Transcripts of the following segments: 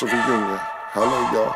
Reunion. Hello, y'all.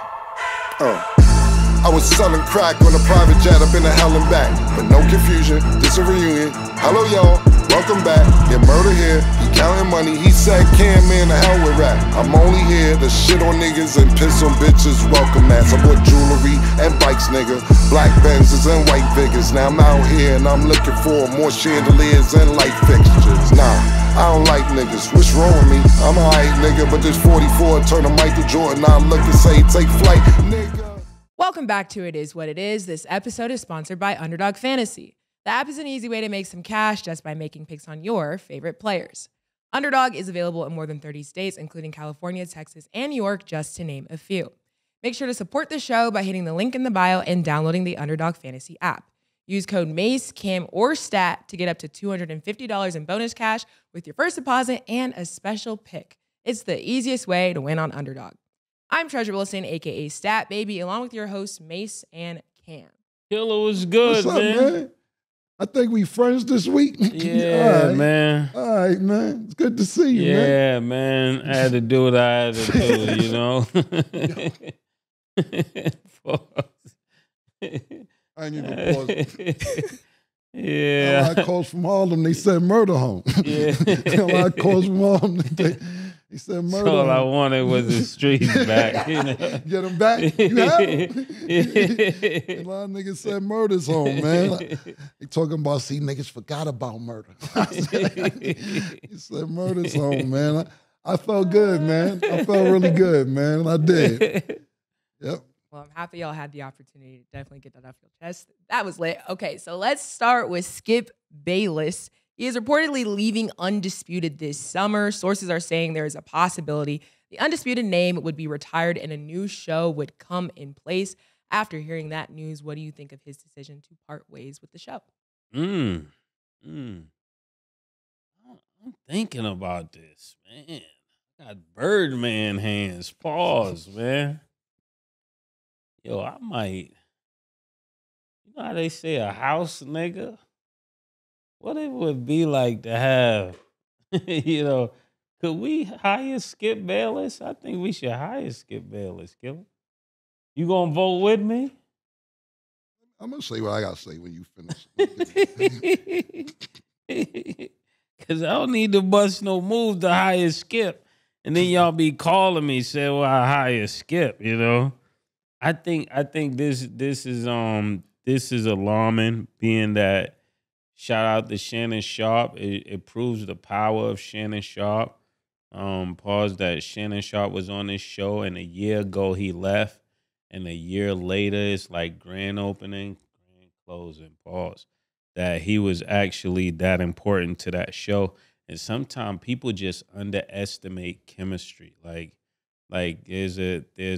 I was selling crack on a private jet up in the hell and back. But no confusion, this a reunion. Hello, y'all. Welcome back. Get murder here. He counting money. He said, "Can man, the hell with rap. I'm only here to shit on niggas and piss on bitches. Welcome, ass. I bought jewelry and bikes, nigga. Black Benzes and white Vigors. Now I'm out here and I'm looking for more chandeliers and light fixtures. Nah. I don't like niggas, what's wrong with me? I'm a hype nigga, but this 44 turn to Michael Jordan. I look and say, take flight, nigga. Welcome back to It Is What It Is. This episode is sponsored by Underdog Fantasy. The app is an easy way to make some cash just by making picks on your favorite players. Underdog is available in more than 30 states, including California, Texas, and New York, just to name a few. Make sure to support the show by hitting the link in the bio and downloading the Underdog Fantasy app. Use code MACE, CAM, or STAT to get up to $250 in bonus cash with your first deposit and a special pick. It's the easiest way to win on Underdog. I'm Treasure Wilson, a.k.a. Stat Baby, along with your hosts, Mase and Cam. Killer was good, What's up, man? I think we friends this week. Yeah, right. man. All right, man. It's good to see you, man. Yeah, man. I had to do what I had to do, you know? I ain't even pause. Yeah. A lot of calls from Harlem, they said murder home. Yeah. A lot of calls from Harlem, they said murder All home. I wanted was the streets back, you know? Get them back? You have them? A lot of niggas said murder's home, man. They talking about, see, niggas forgot about murder. He said murder's home, man. I felt good, man. I felt really good, man. I did. Yep. Well, I'm happy y'all had the opportunity to definitely get that off your chest. That was lit. Okay, so let's start with Skip Bayless. He is reportedly leaving Undisputed this summer. Sources are saying there is a possibility the Undisputed name would be retired and a new show would come in place. After hearing that news, what do you think of his decision to part ways with the show? I'm thinking about this, man. I got Birdman hands. Pause, man. Yo, I might, you know how they say a house nigga? What it would be like to have, you know, could we hire Skip Bayless? I think we should hire Skip Bayless, Killer. You gonna vote with me? I'm going to say what I got to say when you finish. Because I don't need to bust no move to hire Skip. And then y'all be calling me, say, well, I hire Skip, you know? I think this is alarming, being that shout out to Shannon Sharp. It proves the power of Shannon Sharp. Pause that Shannon Sharp was on this show and a year ago he left, and a year later it's like grand opening, grand closing. Pause. That he was actually that important to that show. And sometimes people just underestimate chemistry. Like there's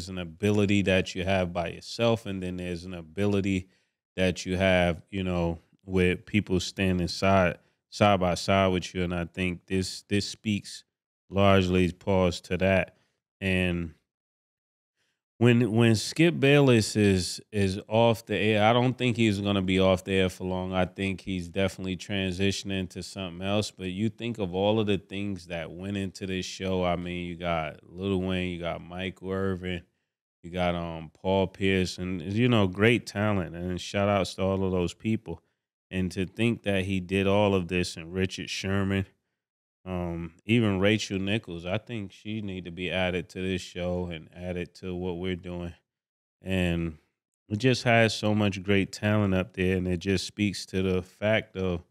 an ability that you have by yourself, and then there's an ability that you have, you know, with people standing side by side with you. And I think this speaks largely, pause, to that. And when Skip Bayless is off the air, I don't think he's gonna be off the air for long. I think he's definitely transitioning to something else. But you think of all of the things that went into this show. I mean, you got Lil Wayne, you got Michael Irvin, you got Paul Pierce, and, you know, great talent. And shout outs to all of those people. And to think that he did all of this, and Richard Sherman, even Rachel Nichols, I think she need to be added to this show and added to what we're doing. And it just has so much great talent up there, and it just speaks to the fact of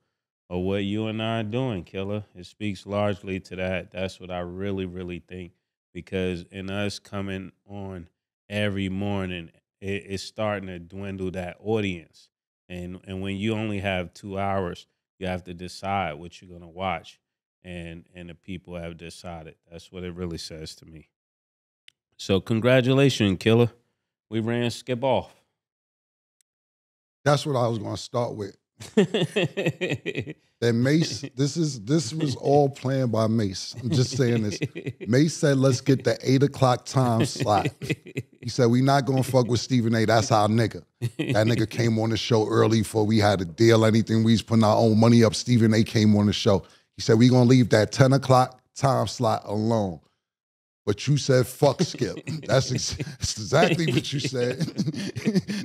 what you and I are doing, Killer. It speaks largely to that. That's what I really, really think, because in us coming on every morning, it's starting to dwindle that audience. And when you only have 2 hours, you have to decide what you're going to watch. And the people have decided. That's what it really says to me. So congratulations, Killer. We ran Skip off. That's what I was going to start with. That Mase, this was all planned by Mase. I'm just saying this. Mase said, let's get the 8 o'clock time slot. He said, we not going to fuck with Stephen A. That's our nigga. That nigga came on the show early before we had a deal, anything. We was putting our own money up. Stephen A. came on the show. He said, we going to leave that 10 o'clock time slot alone. But you said fuck Skip. That's exactly what you said.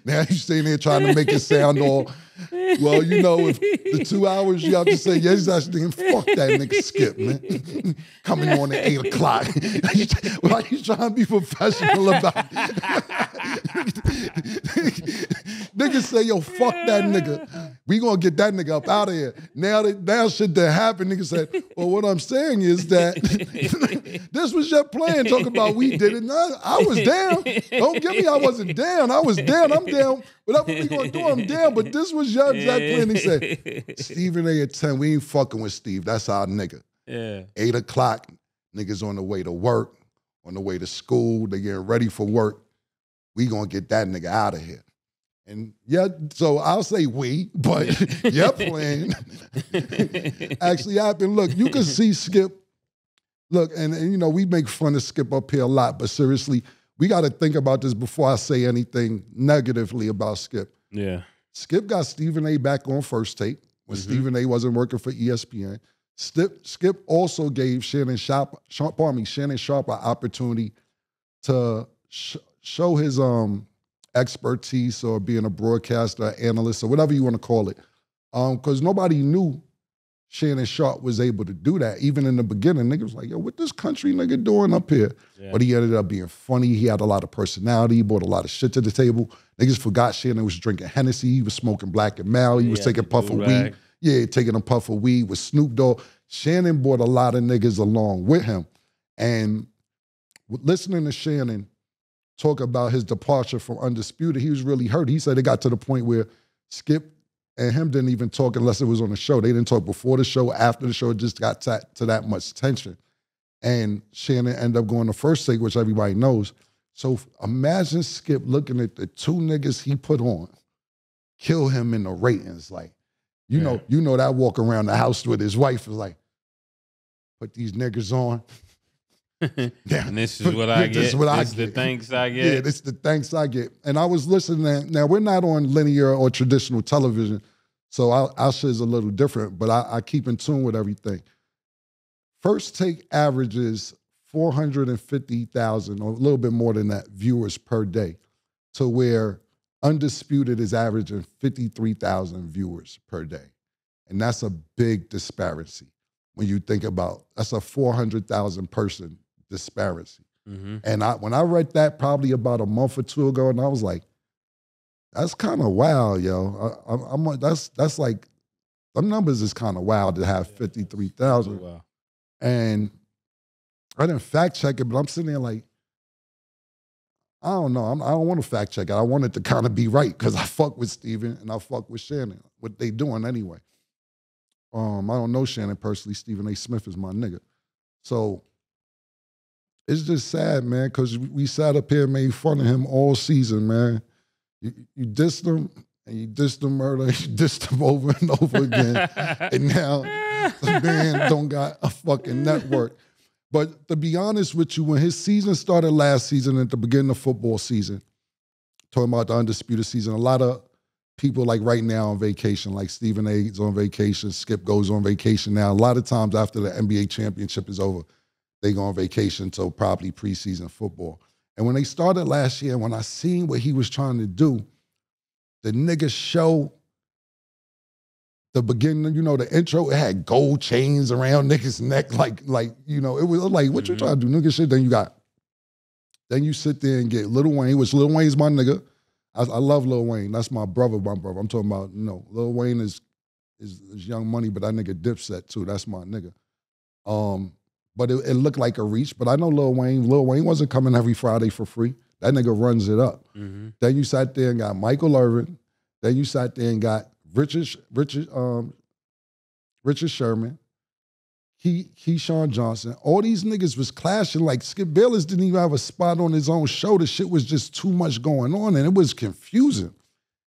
Now you sitting there trying to make it sound all, well, you know, if the 2 hours you have to say, yes, that's fuck that nigga Skip, man. Coming on at 8 o'clock. Why are you trying to be professional about it? Niggas say, yo, fuck that nigga. We gonna get that nigga up out of here. Now shit that happened, niggas said, well, what I'm saying is that this was your plan, talking about we did it. No, I was down. Don't get me, I wasn't down. I was down, I'm down. Whatever we gonna do, I'm down. But this was your exact plan. He said, Stephen A at 10, we ain't fucking with Steve. That's our nigga. Yeah. 8 o'clock, niggas on the way to work, on the way to school, they getting ready for work. We gonna get that nigga out of here. And yeah, so I'll say we, but your plan actually happened. Look, you can see Skip. Look, and you know, we make fun of Skip up here a lot, but seriously, we got to think about this before I say anything negatively about Skip. Yeah. Skip got Stephen A back on First Take when Stephen A wasn't working for ESPN. Skip also gave Shannon Sharpe an opportunity to show his expertise or being a broadcaster, analyst, or whatever you want to call it. Because nobody knew Shannon Sharpe was able to do that. Even in the beginning, niggas was like, yo, what this country nigga doing up here? Yeah. But he ended up being funny. He had a lot of personality. He brought a lot of shit to the table. Niggas forgot Shannon was drinking Hennessy. He was smoking Black and Mal. He was taking a puff of weed. Yeah, taking a puff of weed with Snoop Dogg. Shannon brought a lot of niggas along with him. And listening to Shannon talk about his departure from Undisputed, he was really hurt. He said it got to the point where Skip and him didn't even talk unless it was on the show. They didn't talk before the show, after the show. It just got to that much tension. And Shannon ended up going to First Take, which everybody knows. So imagine Skip looking at the two niggas he put on, kill him in the ratings. Like, you know that walk around the house with his wife is like, put these niggas on. Yeah. And this is what I get. This is the thanks I get. Yeah, this is the thanks I get. And I was listening. Now, we're not on linear or traditional television, so our shit is a little different, but I keep in tune with everything. First Take averages 450,000, or a little bit more than that, viewers per day, to where Undisputed is averaging 53,000 viewers per day. And that's a big disparity. When you think about, that's a 400,000 person disparity. Mm-hmm. And when I read that probably about a month or two ago, and I was like, that's kind of wild, yo. That's like, them numbers is kind of wild to have 53,000. Wow. And I didn't fact check it, but I'm sitting there like, I don't know. I don't want to fact check it. I want it to kind of be right because I fuck with Steven and I fuck with Shannon. What they doing anyway. I don't know Shannon personally. Stephen A. Smith is my nigga. So it's just sad, man, because we sat up here and made fun of him all season, man. You dissed him, and you dissed him murder, you dissed him over and over again. And now the man don't got a fucking network. But to be honest with you, when his season started last season, at the beginning of football season, talking about the Undisputed season, a lot of people like right now on vacation, like Stephen A's on vacation, Skip goes on vacation now. A lot of times after the NBA championship is over, they go on vacation till probably preseason football. And when they started last year, when I seen what he was trying to do, the nigga show, the beginning, you know, the intro, it had gold chains around niggas' neck, like you know, it was like, what you trying to do, nigga shit? Then you sit there and get Lil Wayne, which Lil Wayne's my nigga. I love Lil Wayne. That's my brother. I'm talking about, you know, Lil Wayne is Young Money, but that nigga Dipset too. That's my nigga. But it looked like a reach. But I know Lil Wayne. Lil Wayne wasn't coming every Friday for free. That nigga runs it up. Mm-hmm. Then you sat there and got Michael Irvin. Then you sat there and got Richard Sherman, Keyshawn Johnson. All these niggas was clashing. Like Skip Bayless didn't even have a spot on his own show. The shit was just too much going on, and it was confusing.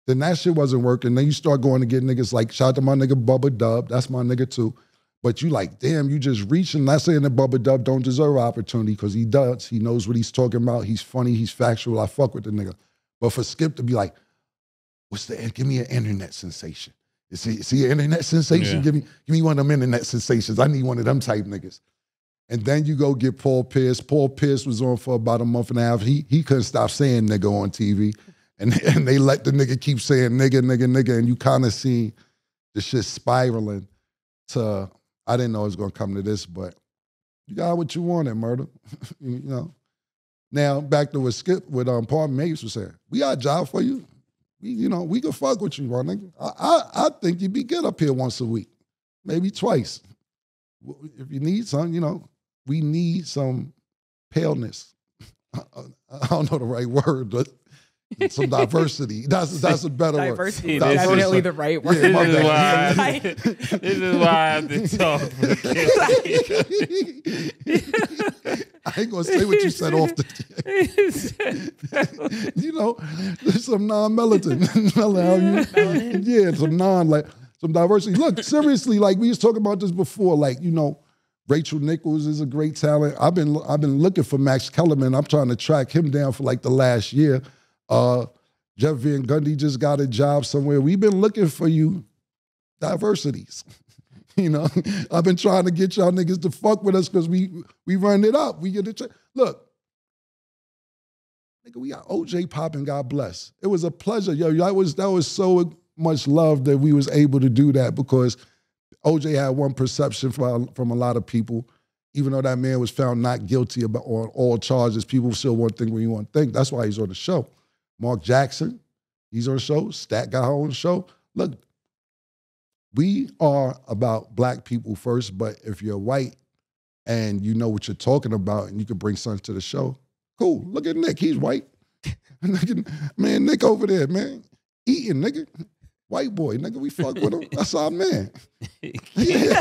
Then that shit wasn't working. Then you start going to get niggas like, shout out to my nigga Bubba Dub. That's my nigga too. But you like, damn, you just reaching. Not saying that Bubba Dub don't deserve opportunity, because he does. He knows what he's talking about. He's funny. He's factual. I fuck with the nigga. But for Skip to be like, give me an internet sensation. See an internet sensation? Yeah. Give me one of them internet sensations. I need one of them type niggas. And then you go get Paul Pierce. Paul Pierce was on for about a month and a half. He couldn't stop saying nigga on TV. And they let the nigga keep saying nigga, nigga, nigga. And you kind of see the shit spiraling to, I didn't know it was going to come to this, but you got what you wanted, Murder. You know. Now, back to what Skip, what Paul Mase was saying. We got a job for you. We can fuck with you, my nigga. I think you'd be good up here once a week, maybe twice. If you need some, we need some paleness. I don't know the right word, but some diversity. That's a better word. Diversity is definitely the right word. Yeah, this is why I have to talk. I ain't gonna say what you said off the. There's some non-melatonin. Yeah, some diversity. Look, seriously, like we was talking about this before. Like Rachel Nichols is a great talent. I've been looking for Max Kellerman. I'm trying to track him down for like the last year. Jeff Van Gundy just got a job somewhere. We've been looking for you diversities. I've been trying to get y'all niggas to fuck with us because we run it up. We get it. Look, nigga, we got OJ popping. God bless. It was a pleasure, yo. That was so much love that we was able to do that because OJ had one perception from a lot of people. Even though that man was found not guilty on all charges, people still want to think what you want to think. That's why he's on the show. Mark Jackson, he's on the show. Stat got her on the show. Look, we are about black people first, but if you're white and you know what you're talking about and you can bring something to the show, cool. Look at Nick, he's white. Man, Nick over there, man, eating, nigga. White boy, nigga, we fuck with him. That's our man. Yeah,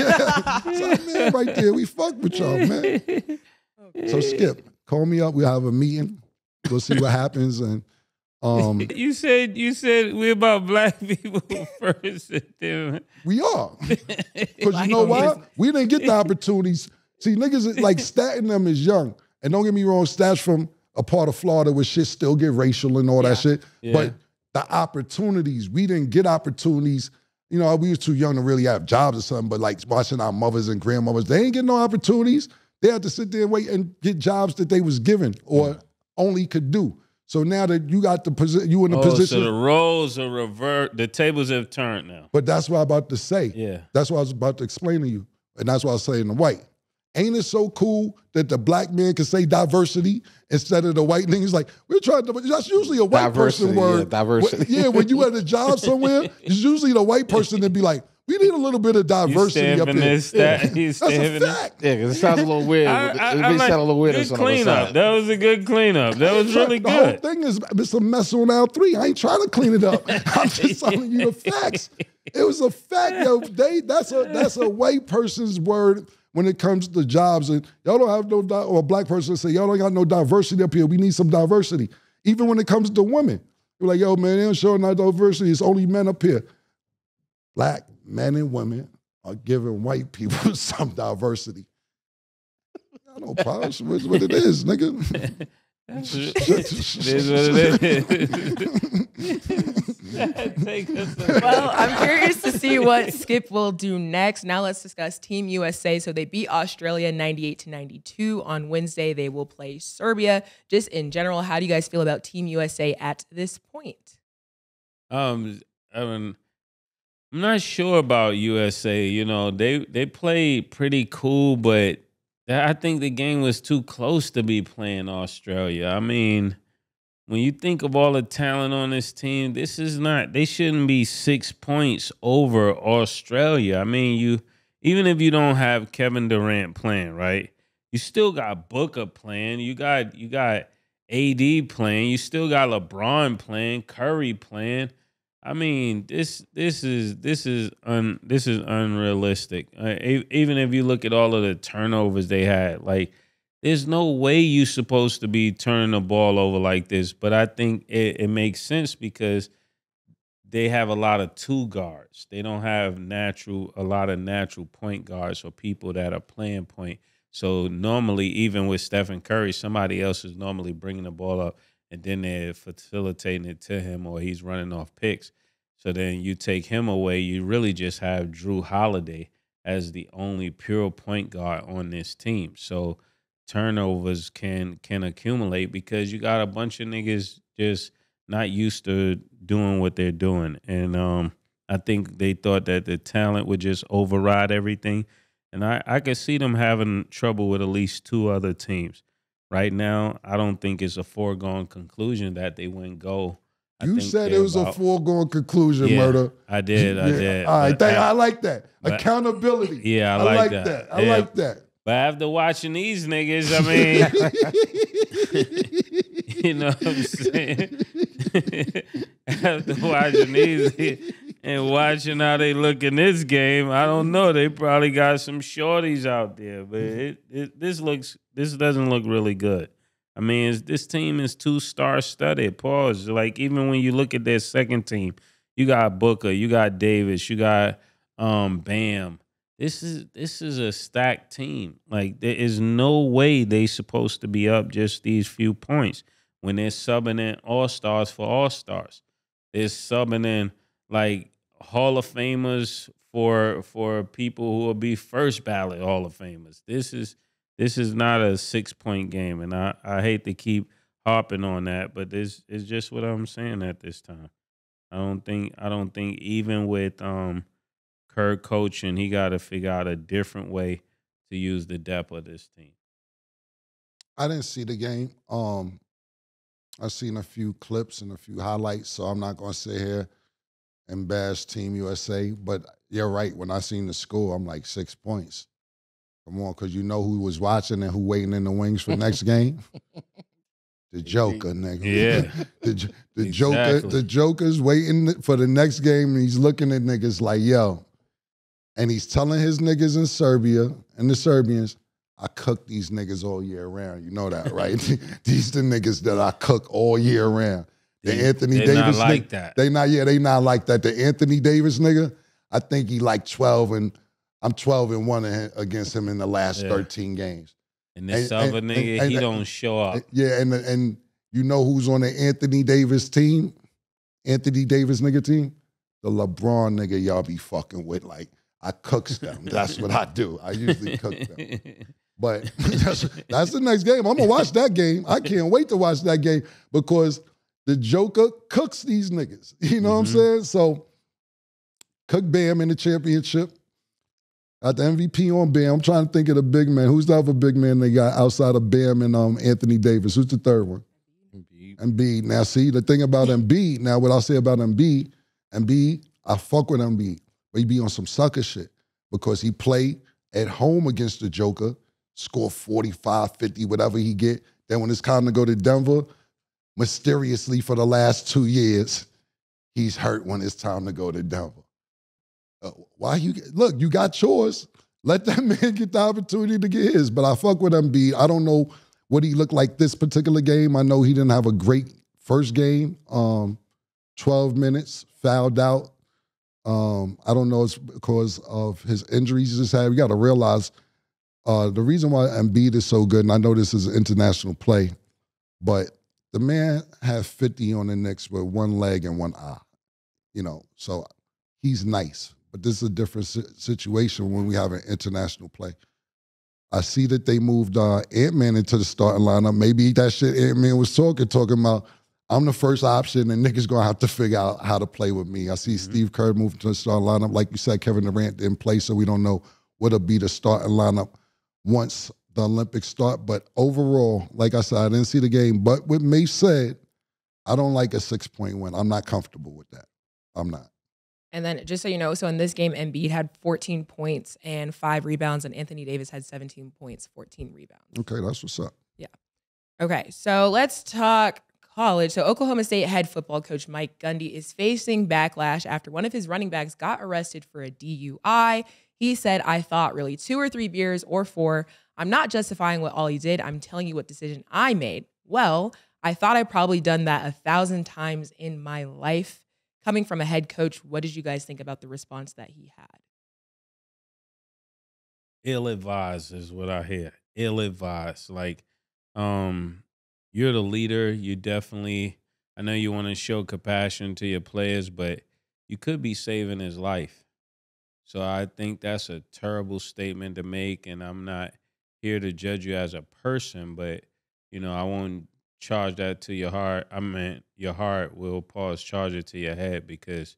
that's our man right there. We fuck with y'all, man. Okay. So Skip, call me up. We'll have a meeting. We'll see what happens. And you said we're about black people first. We are. Because you know why? We didn't get the opportunities. See, niggas like Stat and them is young. And don't get me wrong, Stat's from a part of Florida where shit still get racial and all that shit. Yeah. But the opportunities, we didn't get opportunities. We was too young to really have jobs or something, but like watching our mothers and grandmothers, they ain't getting no opportunities. They had to sit there and wait and get jobs that they was given or only could do. So now that you got the position, you in a position. So the roles are reversed. The tables have turned now. But that's what I'm about to say. Yeah. That's what I was about to explain to you. And that's what I was saying to white. Ain't it so cool that the black man can say diversity instead of the white niggas? Like, we're trying to, that's usually a white person word. Yeah, diversity. Yeah, when you at a job somewhere, it's usually the white person that be like, we need a little bit of diversity up here. That's a fact. Yeah, because it sounds a little weird. It may sound a little weird on some other side. That was a good cleanup. That was really good. The whole thing is, it's a mess on L3. I ain't trying to clean it up. I'm just telling you the facts. It was a fact, yo. That's a white person's word when it comes to jobs. And y'all don't have no, or a black person say, y'all don't got no diversity up here. We need some diversity. Even when it comes to women. We're like, yo, man, they don't show no diversity. It's only men up here. Black men and women are giving white people some diversity. I don't know, Posh, what it is, nigga. It is what it is. Well, I'm curious to see what Skip will do next. Now let's discuss Team USA. So they beat Australia 98-92 on Wednesday. They will play Serbia. Just in general, how do you guys feel about Team USA at this point? I'm not sure about USA. They played pretty cool, but I think the game was too close to be playing Australia. I mean, when you think of all the talent on this team, they shouldn't be 6 points over Australia. I mean, even if you don't have Kevin Durant playing, right? You still got Booker playing. You got AD playing. You still got LeBron playing, Curry playing. I mean, this is unrealistic. Even if you look at all of the turnovers they had, like, there's no way you're supposed to be turning the ball over like this. But I think it makes sense because they have a lot of two guards. They don't have a lot of natural point guards or people that are playing point. So normally, even with Stephen Curry, somebody else is normally bringing the ball up, and then they're facilitating it to him, or he's running off picks. So then you take him away, you really just have Drew Holiday as the only pure point guard on this team. So turnovers can accumulate because you got a bunch of niggas just not used to doing what they're doing. And I think they thought that the talent would just override everything. And I could see them having trouble with at least 2 other teams. Right now, I don't think it's a foregone conclusion that they win gold. You said it was a foregone conclusion, yeah, Murder. I did. All right, I like that. Accountability. Yeah, I like that. I like that. But after watching these niggas, I mean, you know what I'm saying? After watching these and watching how they look in this game, I don't know. They probably got some shorties out there, but this doesn't look really good. I mean, this team is 2 star-studded. Pause. Like, even when you look at their second team, you got Booker, you got Davis, you got Bam. This is a stacked team. Like, there is no way they supposed to be up just these few points when they're subbing in all-stars for all-stars. They're subbing in, like, Hall of Famers for people who will be first ballot Hall of Famers. This is not a 6-point game, and I hate to keep harping on that, but this is just what I'm saying at this time. I don't think even with Kirk coaching, he got to figure out a different way to use the depth of this team. I didn't see the game. I've seen a few clips and a few highlights, so I'm not going to sit here and bash Team USA. But you're right. When I seen the score, I'm like 6 points. Come on, because you know who was watching and who waiting in the wings for next game? The Joker, nigga. Yeah. The Joker's waiting for the next game, and he's looking at niggas like, yo. And he's telling his niggas in Serbia and the Serbians, I cook these niggas all year round. You know that, right? These the niggas that I cook all year round. Anthony Davis not like that. They not like that. The Anthony Davis nigga, I think he like 12 and I'm 12-1 against him in the last 13 games. And this other nigga, he don't show up. Yeah, and you know who's on the Anthony Davis team? Anthony Davis nigga team? The LeBron nigga y'all be fucking with. Like, I cooks them. That's what I do. I usually cook them. But that's the next game. I'm going to watch that game. I can't wait to watch that game because the Joker cooks these niggas. You know what I'm saying? So, cook Bam in the championship. Got the MVP on Bam. I'm trying to think of the big man. Who's the other big man they got outside of Bam and Anthony Davis? Who's the third one? Embiid. Now, see, the thing about Embiid, now what I'll say about Embiid, I fuck with Embiid, but he be on some sucker shit because he play at home against the Joker, score 45, 50, whatever he get. Then when it's time to go to Denver, mysteriously for the last 2 years, he's hurt when it's time to go to Denver. Look, you got chores. Let that man get the opportunity to get his. But I fuck with Embiid. I don't know what he looked like this particular game. I know he didn't have a great first game. 12 minutes, fouled out. I don't know, it's because of his injuries he just had. We got to realize the reason why Embiid is so good, and I know this is an international play, but the man had 50 on the Knicks with one leg and one eye. You know, so he's nice. But this is a different situation when we have an international play. I see that they moved Ant-Man into the starting lineup. Maybe that shit Ant-Man was talking about, I'm the first option and niggas going to have to figure out how to play with me. I see Steve Kerr moved to the starting lineup. Like you said, Kevin Durant didn't play, so we don't know what'll be the starting lineup once the Olympics start. But overall, like I said, I didn't see the game. But what Mase said, I don't like a 6-point win. I'm not comfortable with that. I'm not. And then just so you know, so in this game, Embiid had 14 points and 5 rebounds, and Anthony Davis had 17 points, 14 rebounds. Okay, that's what's up. Yeah. Okay, so let's talk college. So Oklahoma State head football coach Mike Gundy is facing backlash after one of his running backs got arrested for a DUI. He said, I thought really 2 or 3 beers or 4. I'm not justifying what all he did. I'm telling you what decision I made. Well, I thought I'd probably done that 1,000 times in my life. Coming from a head coach, what did you guys think about the response that he had? Ill-advised is what I hear. Ill-advised. Like, you're the leader. You definitely, I know you want to show compassion to your players, but you could be saving his life. So I think that's a terrible statement to make, and I'm not here to judge you as a person, but I won't charge that to your heart. I meant your heart will charge it to your head, because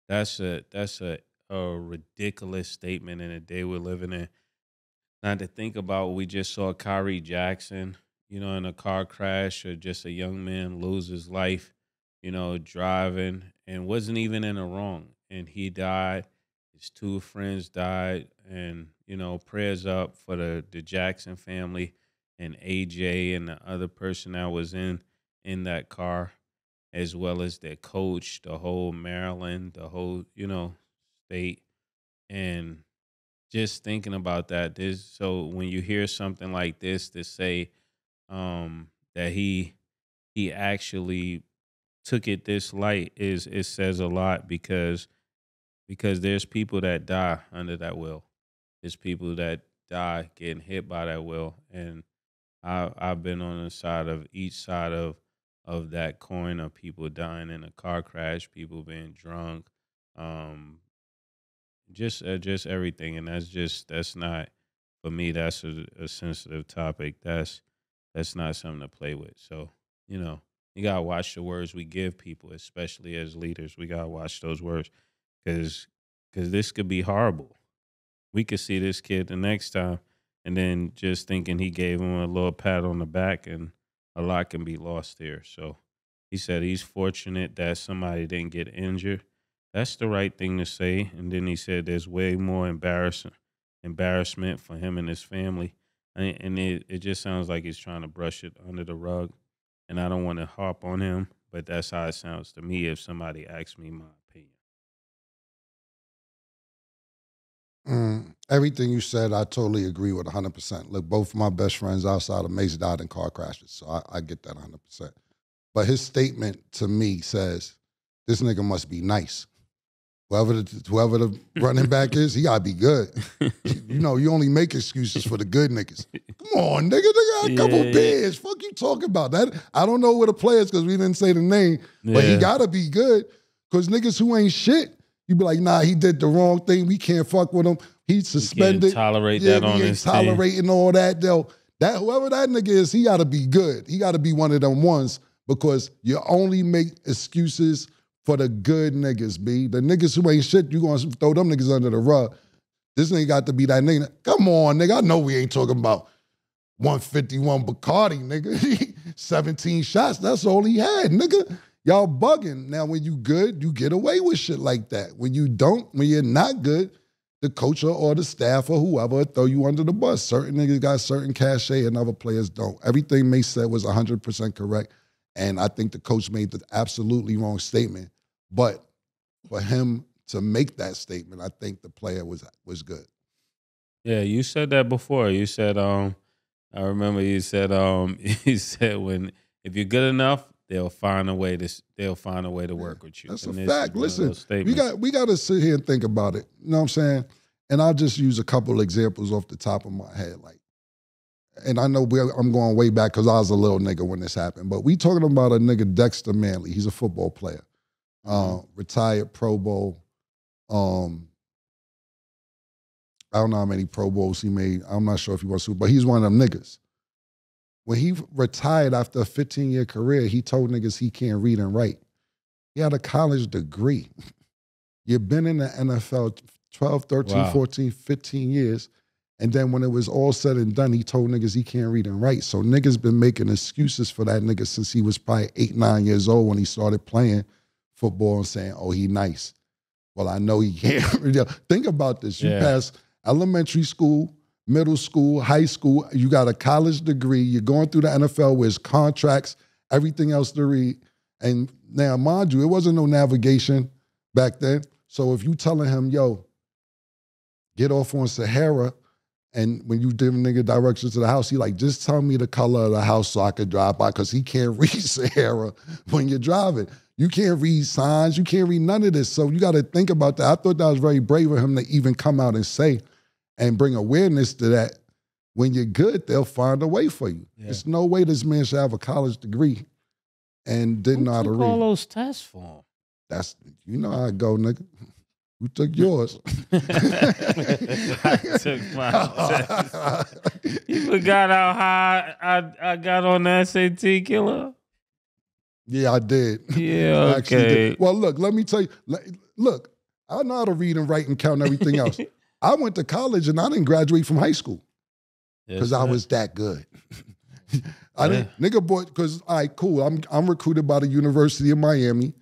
that's a ridiculous statement in the day we're living in. Not to think about, we just saw Kyrie Jackson, in a car crash, or just a young man lose his life, driving, and wasn't even in the wrong. And he died. His two friends died. And, prayers up for the Jackson family and AJ and the other person that was in that car, as well as their coach, the whole Maryland, the whole, state. And just thinking about that, so when you hear something like this, to say that he actually took it this light, it says a lot, because there's people that die under that wheel. There's people that die getting hit by that wheel, and I've been on the side of each side of that coin, of people dying in a car crash, people being drunk, just everything. And that's not, for me, that's a sensitive topic. That's not something to play with. So you gotta watch the words we give people, especially as leaders. We gotta watch those words, because this could be horrible. We could see this kid the next time, and then just thinking he gave him a little pat on the back, and a lot can be lost here. So he said he's fortunate that somebody didn't get injured. That's the right thing to say. And then he said there's way more embarrassment for him and his family. And it just sounds like he's trying to brush it under the rug. And I don't want to harp on him, but that's how it sounds to me if somebody asks me my opinion. Everything you said, I totally agree with 100%. Look, both of my best friends outside of Mase died in car crashes, so I get that 100%. But his statement to me says, this nigga must be nice. Whoever the running back is, he gotta be good. You only make excuses for the good niggas. Come on, nigga, got a couple beers. Fuck you talking about that? I don't know where the players, because we didn't say the name, but he gotta be good. Because niggas who ain't shit, you be like, nah, he did the wrong thing. We can't fuck with him. He's suspended. You can't tolerate that on his team. Tolerating all that. Whoever that nigga is, he gotta be good. He gotta be one of them ones, because you only make excuses for the good niggas, B. The niggas who ain't shit, you gonna throw them niggas under the rug. This nigga got to be that nigga. Come on, nigga. I know we ain't talking about 151 Bacardi, nigga. 17 shots, that's all he had, nigga. Y'all bugging. Now, when you good, you get away with shit like that. When you don't, when you're not good, the coach or the staff or whoever will throw you under the bus. Certain niggas got certain cachet and other players don't. Everything Mase said was 100% correct. And I think the coach made the absolutely wrong statement. But for him to make that statement, I think the player was good. Yeah, you said that before. You said, I remember you said, if you're good enough, they'll find a way to work with you. That's a fact. Listen, we got to sit here and think about it. You know what I'm saying? And I'll just use a couple examples off the top of my head. And I know I'm going way back because I was a little nigga when this happened. But we talking about a nigga, Dexter Manley. He's a football player. Retired Pro Bowl. I don't know how many Pro Bowls he made. I'm not sure if he was Super, but he's one of them niggas. When he retired after a 15-year career, he told niggas he can't read and write. He had a college degree. You've been in the NFL 12, 13, 14, 15 years. And then when it was all said and done, he told niggas he can't read and write. So niggas been making excuses for that nigga since he was probably 8, 9 years old when he started playing football and saying, oh, he nice. Well, I know he can't. Think about this. You pass elementary school, middle school, high school. You got a college degree. You're going through the NFL with contracts, everything else to read. And now, mind you, it wasn't no navigation back then. So if you telling him, yo, get off on Sahara, and when you give a nigga directions to the house, he like, just tell me the color of the house so I could drive by, because he can't read Sahara when you're driving. You can't read signs. You can't read none of this. So you got to think about that. I thought that was very brave of him to even come out and say and bring awareness to that. When you're good, they'll find a way for you. Yeah. There's no way this man should have a college degree and didn't know how to read. All those tests for him? That's, you know how it go, nigga. Who took yours? I took my test. You forgot how high I got on the SAT, killer? Yeah, I did. Yeah, okay. Well, look, let me tell you. Look, I know how to read and write and count and everything else. I went to college and I didn't graduate from high school because I was that good. I didn't, nigga boy, because, all right, cool. I'm recruited by the University of Miami.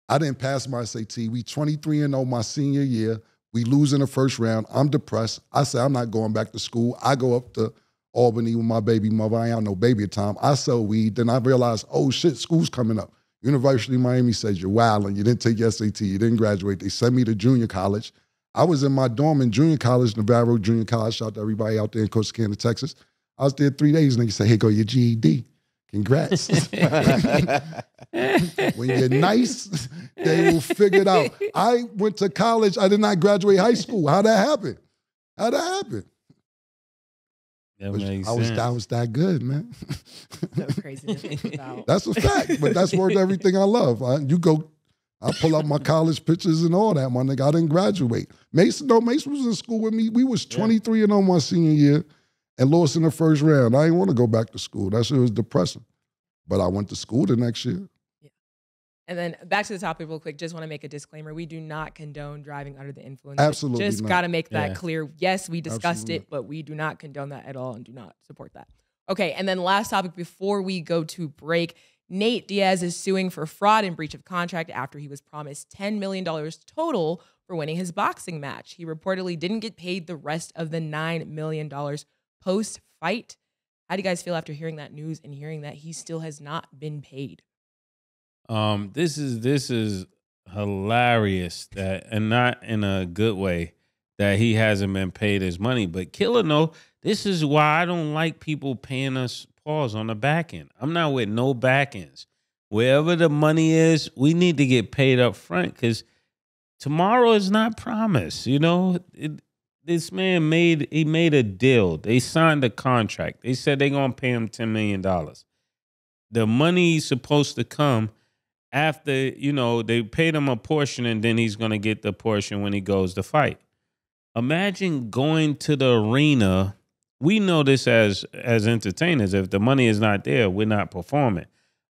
I didn't pass my SAT. We 23-0 my senior year. We lose in the first round. I'm depressed. I say, I'm not going back to school. I go up to Albany with my baby mother. I ain't have no baby at the time. I sell weed. Then I realized, oh shit, school's coming up. University of Miami says you're wilding. You didn't take your SAT. You didn't graduate. They sent me to junior college. I was in my dorm in junior college, Navarro Junior College. Shout out to everybody out there in Corsicana, Texas. I was there 3 days, and they said, hey, go your GED. Congrats. When you're nice, they will figure it out. I went to college. I did not graduate high school. How'd that happen? How'd that happen? I was that good, man. So crazy to think about. That's a fact, but that's worth everything I love. I pull out my college pictures and all that, my nigga. I didn't graduate. Mase was in school with me. We was 23-0 my senior year and lost in the first round. I didn't want to go back to school. That shit was depressing. But I went to school the next year. Yeah. And then back to the topic real quick. Just want to make a disclaimer. We do not condone driving under the influence. Absolutely Just not. got to make that clear. Yes, we discussed Absolutely it, but we do not condone that at all and do not support that. Okay, and then last topic before we go to break. Nate Diaz is suing for fraud and breach of contract after he was promised $10 million total for winning his boxing match. He reportedly didn't get paid the rest of the $9 million post-fight. How do you guys feel after hearing that news and hearing that he still has not been paid? This is hilarious that, and not in a good way, that he hasn't been paid his money. But Killer, no, this is why I don't like people paying us pause on the back end. I'm not with no back ends. Wherever the money is, we need to get paid up front because tomorrow is not promised. You know, this man made a deal. They signed a contract. They said they're going to pay him $10 million. The money's supposed to come after, they paid him a portion and then he's going to get the portion when he goes to fight. Imagine going to the arena. We know this as entertainers. If the money is not there, we're not performing.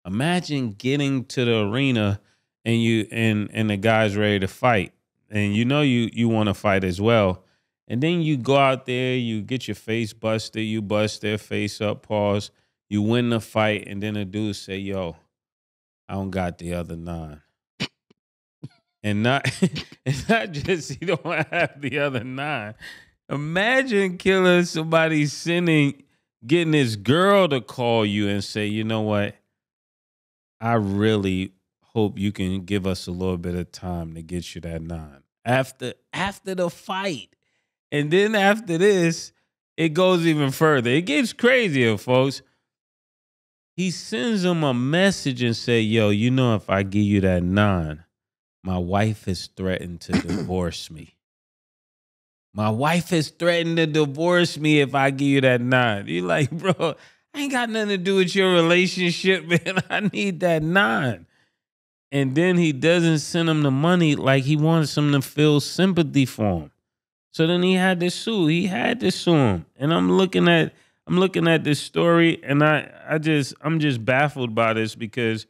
Imagine getting to the arena and the guy's ready to fight. And you want to fight as well. And then you go out there, you get your face busted, you bust their face up, pause, you win the fight, and then the dude say, yo, I don't got the other 9. And it's not just he don't have the other 9. Imagine Killer, somebody getting his girl to call you and say, you know what? I really hope you can give us a little bit of time to get you that 9. After the fight. And then after this, it goes even further. It gets crazier, folks. He sends him a message and say, yo, if I give you that 9, my wife has threatened to divorce me. My wife has threatened to divorce me if I give you that 9. You're like, bro, I ain't got nothing to do with your relationship, man. I need that 9. And then he doesn't send him the money like he wants him to feel sympathy for him. So then he had to sue. He had to sue him. And I'm looking at this story and I'm just baffled by this because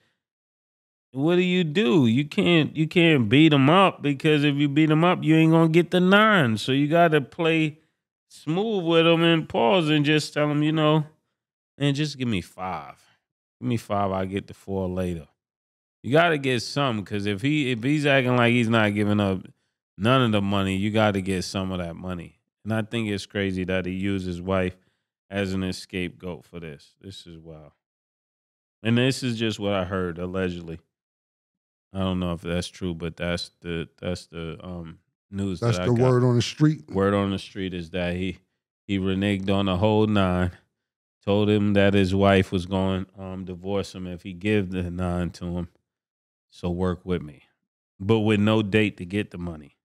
what do? You can't beat him up because if you beat him up, you ain't gonna get the 9. So you gotta play smooth with him and pause and just tell him, and just give me 5. Give me 5, I'll get the 4 later. You gotta get something because if he's acting like he's not giving up none of the money, you got to get some of that money. And I think it's crazy that he used his wife as an scapegoat for this. This is wild. And this is just what I heard, allegedly. I don't know if that's true, but that's the news. That's the word on the street. Word on the street is that he reneged on the whole 9, told him that his wife was going to divorce him if he give the 9 to him. So work with me. But with no date to get the money.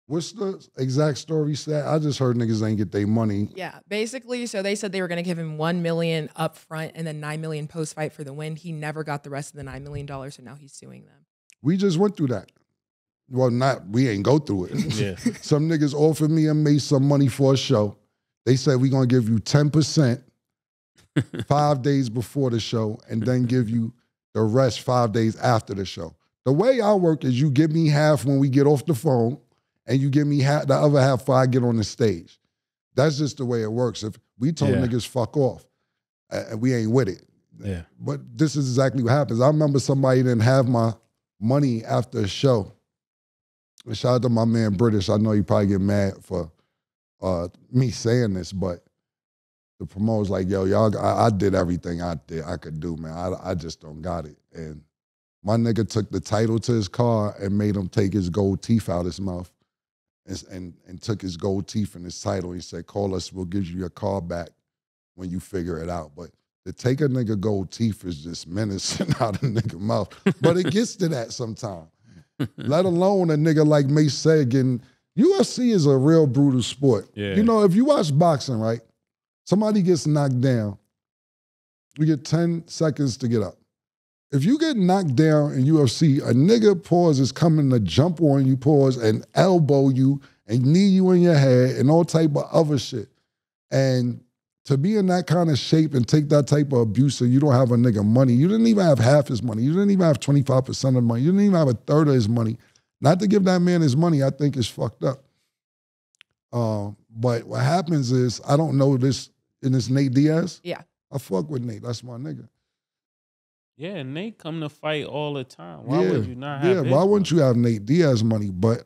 What's the exact story said? I just heard niggas ain't get their money. Yeah, basically, so they said they were going to give him $1 million up front and then $9 million post-fight for the win. He never got the rest of the $9 million, so now he's suing them. We just went through that. Well, we ain't go through it. Yeah. Some niggas offered me and Mase some money for a show. They said, we're going to give you 10% 5 days before the show and then give you the rest 5 days after the show. The way I work is you give me half when we get off the phone and you give me the other half before I get on the stage. That's just the way it works. If we told niggas fuck off, we ain't with it. Yeah. But this is exactly what happens. I remember somebody didn't have my money after a show. And shout out to my man British. I know you probably get mad for me saying this, but the promoter's like, yo, y'all, I did everything I could do, man. I just don't got it. And my nigga took the title to his car and made him take his gold teeth out his mouth and took his gold teeth and his title. He said, call us, we'll give you your car back when you figure it out. But to take a nigga gold teeth is just menacing out a nigga mouth. But it gets to that sometimes. Let alone a nigga like Mase said getting, UFC is a real brutal sport. Yeah. You know, if you watch boxing, right, somebody gets knocked down, you get 10 seconds to get up. If you get knocked down in UFC, a nigga is coming to jump on you, and elbow you, and knee you in your head, and all type of other shit. And to be in that kind of shape and take that type of abuse and you don't have a nigga money, you didn't even have half his money, you didn't even have 25% of the money, you didn't even have a third of his money. Not to give that man his money, I think is fucked up. But what happens is, I don't know this, and it's Nate Diaz. Yeah. I fuck with Nate, that's my nigga. Yeah, Nate come to fight all the time. Why would you not have Yeah, why wouldn't you have Nate Diaz money? But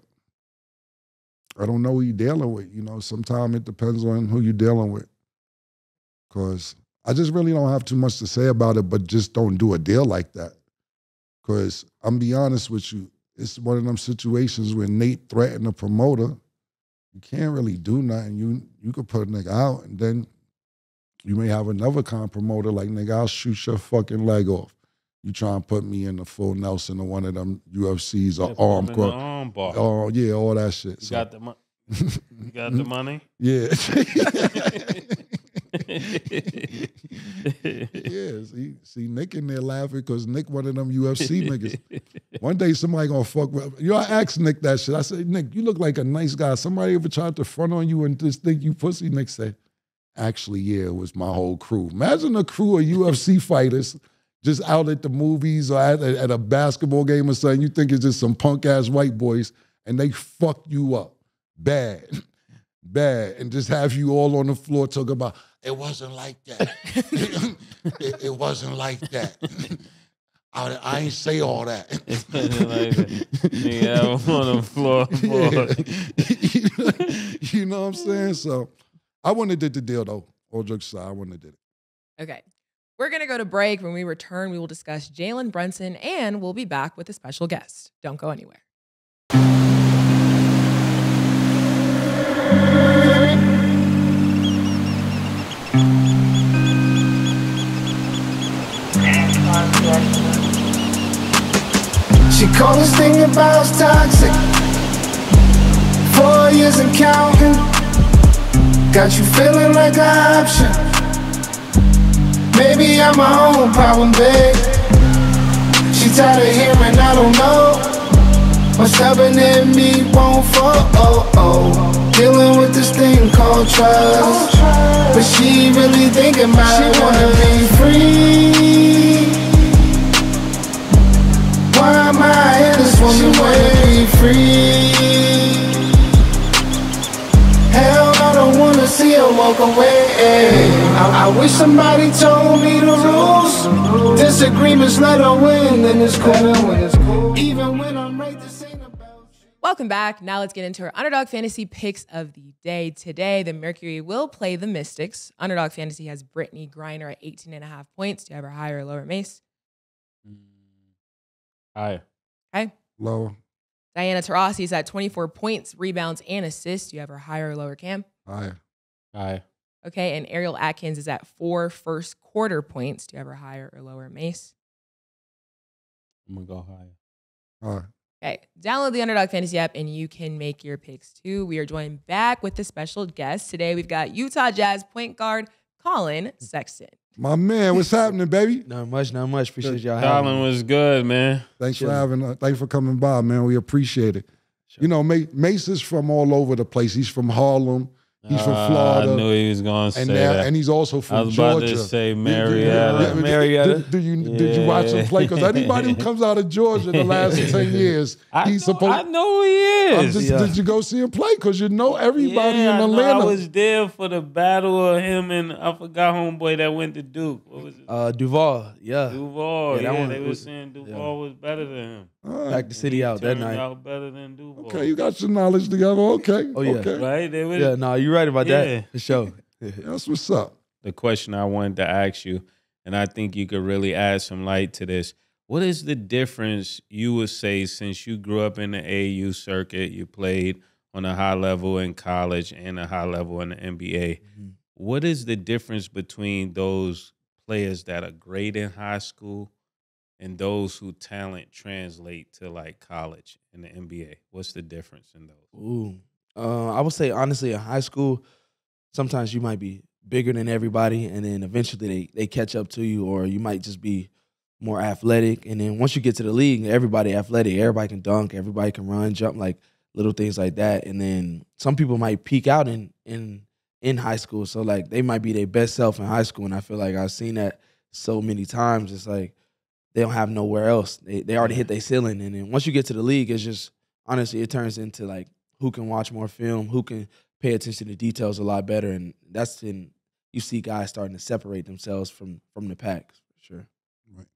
I don't know who you're dealing with. You know, sometimes it depends on who you're dealing with. Because I just really don't have too much to say about it, but just don't do a deal like that. Because I'm be honest with you, it's one of them situations where Nate threatened a promoter. You can't really do nothing. You could put a nigga out, and then you may have another kind of promoter like, nigga, I'll shoot your fucking leg off. You try and put me in the full Nelson or one of them UFCs or arm bar. Oh, yeah, all that shit. You got the money? You got the money? Yeah. Yeah, see Nick in there laughing because Nick one of them UFC niggas. One day somebody gonna fuck with, I asked Nick that shit. I said, Nick, you look like a nice guy. Somebody ever tried to front on you and just think you pussy? Nick said, actually, yeah, it was my whole crew. Imagine a crew of UFC fighters just out at the movies or at a basketball game or something. You think it's just some punk ass white boys and they fuck you up bad, and just have you all on the floor talking about, it wasn't like that. it wasn't like that. I ain't say all that. It wasn't like that. Nigga, I'm on the floor. Yeah. You know what I'm saying? So I wouldn't have did the deal though. All jokes aside, I wouldn't have did it. Okay. We're going to go to break. When we return, we will discuss Jalen Brunson, and we'll be back with a special guest. Don't go anywhere. She called this thing about toxic. 4 years and counting. Got you feeling like an option. Maybe I'm my own problem, babe. She tired of hearing I don't know. What's stubborn in me won't fall. Dealing with this thing called trust. But she really thinking about it. Wanna be free. Why am I in this woman? Wanna be free. Hell, I don't wanna see her walk away. I wish somebody told me the rules. Disagreements let her win, and it's cool. Even when I'm right, this ain't about you. Welcome back. Now let's get into our Underdog Fantasy picks of the day. Today, the Mercury will play the Mystics. Underdog Fantasy has Brittany Griner at 18.5 points. Do you have her higher or lower, Mase? Higher. Okay. Lower. Diana Taurasi is at 24 points, rebounds, and assists. Do you have her higher or lower, Cam? Higher. Okay, and Ariel Atkins is at 4 first quarter points. Do you have her higher or lower, Mase? I'm going to go higher. All right. Okay, download the Underdog Fantasy app and you can make your picks too. We are joined back with a special guest. Today we've got Utah Jazz point guard Collin Sexton. My man, what's happening, baby? Not much. Appreciate y'all having Colin me. was good, man. Thanks for having. Thanks for coming by, man. We appreciate it. Sure. You know, Mase is from all over the place. He's from Harlem. He's from Florida. I knew he was going to say that. And he's also from I was Georgia. about to say Marietta. Did you watch him play? Because anybody who comes out of Georgia the last 10 years, I know he is. Did you go see him play? Because you know everybody in Atlanta. I was there for the battle of him and I forgot homeboy that went to Duke. What was it? Duval. Yeah. Duval. Yeah, they were saying Duval was better than him. Packed the city out that night. Out better than Duval. Okay, you got your knowledge together. Okay. Oh, yeah. Okay. Right? You're right about that. For sure. That's what's up. The question I wanted to ask you, and I think you could really add some light to this. What is the difference, you would say, since you grew up in the AAU circuit, you played on a high level in college and a high level in the NBA. Mm-hmm. What is the difference between those players that are great in high school and those who talent translate to like college and the NBA? What's the difference in those? I would say, honestly, in high school, sometimes you might be bigger than everybody, and then eventually they catch up to you, or you might just be more athletic. And then once you get to the league, everybody athletic. Everybody can dunk. Everybody can run, jump, like little things like that. And then some people might peak out in high school. So, like, they might be their best self in high school. And I feel like I've seen that so many times. It's like they don't have nowhere else. They already hit their ceiling. And then once you get to the league, it's just, honestly, it turns into, like, who can watch more film, who can pay attention to details a lot better. And that's when you see guys starting to separate themselves from the pack, for sure. Right.